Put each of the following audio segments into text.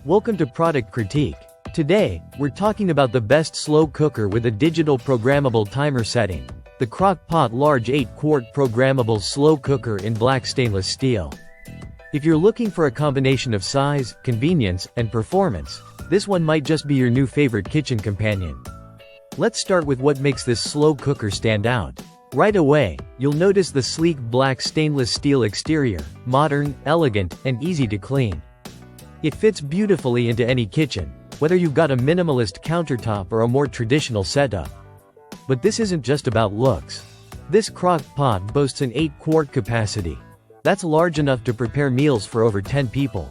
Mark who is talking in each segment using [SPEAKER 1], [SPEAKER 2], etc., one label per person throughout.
[SPEAKER 1] Welcome to Product Critique. Today, we're talking about the best slow cooker with a digital programmable timer setting. The Crock-Pot Large 8-quart Programmable Slow Cooker in black stainless steel. If you're looking for a combination of size, convenience, and performance, this one might just be your new favorite kitchen companion. Let's start with what makes this slow cooker stand out. Right away, you'll notice the sleek black stainless steel exterior, modern, elegant, and easy to clean. It fits beautifully into any kitchen, whether you've got a minimalist countertop or a more traditional setup. But this isn't just about looks. This Crock-Pot boasts an 8-quart capacity. That's large enough to prepare meals for over 10 people.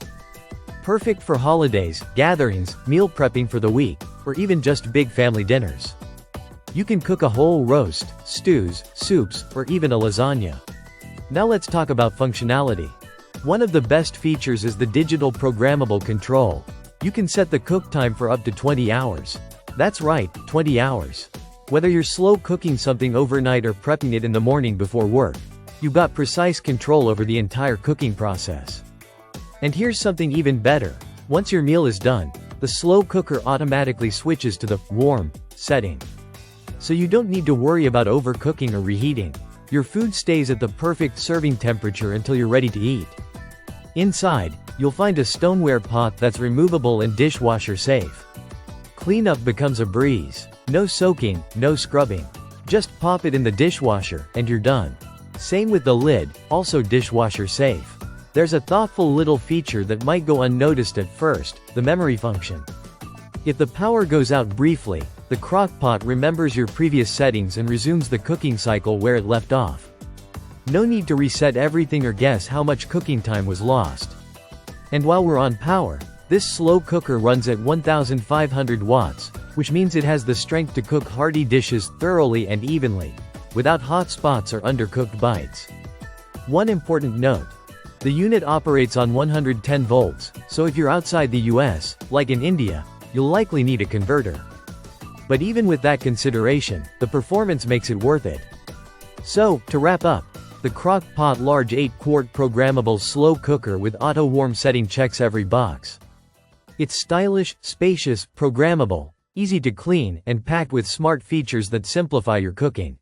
[SPEAKER 1] Perfect for holidays, gatherings, meal prepping for the week, or even just big family dinners. You can cook a whole roast, stews, soups, or even a lasagna. Now let's talk about functionality. One of the best features is the digital programmable control. You can set the cook time for up to 20 hours. That's right, 20 hours. Whether you're slow cooking something overnight or prepping it in the morning before work, you've got precise control over the entire cooking process. And here's something even better. Once your meal is done, the slow cooker automatically switches to the warm setting. So you don't need to worry about overcooking or reheating. Your food stays at the perfect serving temperature until you're ready to eat. Inside, you'll find a stoneware pot that's removable and dishwasher safe. Cleanup becomes a breeze. No soaking, no scrubbing. Just pop it in the dishwasher, and you're done. Same with the lid, also dishwasher safe. There's a thoughtful little feature that might go unnoticed at first, the memory function. If the power goes out briefly, the Crock-Pot remembers your previous settings and resumes the cooking cycle where it left off. No need to reset everything or guess how much cooking time was lost. And while we're on power, this slow cooker runs at 1500 watts, which means it has the strength to cook hearty dishes thoroughly and evenly, without hot spots or undercooked bites. One important note. The unit operates on 110 volts, so if you're outside the US, like in India, you'll likely need a converter. But even with that consideration, the performance makes it worth it. So, to wrap up, the Crock-Pot Large 8-quart Programmable Slow Cooker with auto-warm setting checks every box. It's stylish, spacious, programmable, easy to clean, and packed with smart features that simplify your cooking.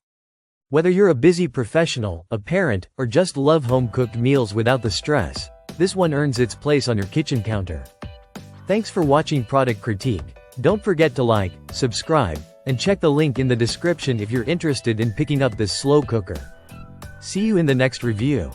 [SPEAKER 1] Whether you're a busy professional, a parent, or just love home-cooked meals without the stress, this one earns its place on your kitchen counter. Thanks for watching Product Critique. Don't forget to like, subscribe, and check the link in the description if you're interested in picking up this slow cooker. See you in the next review.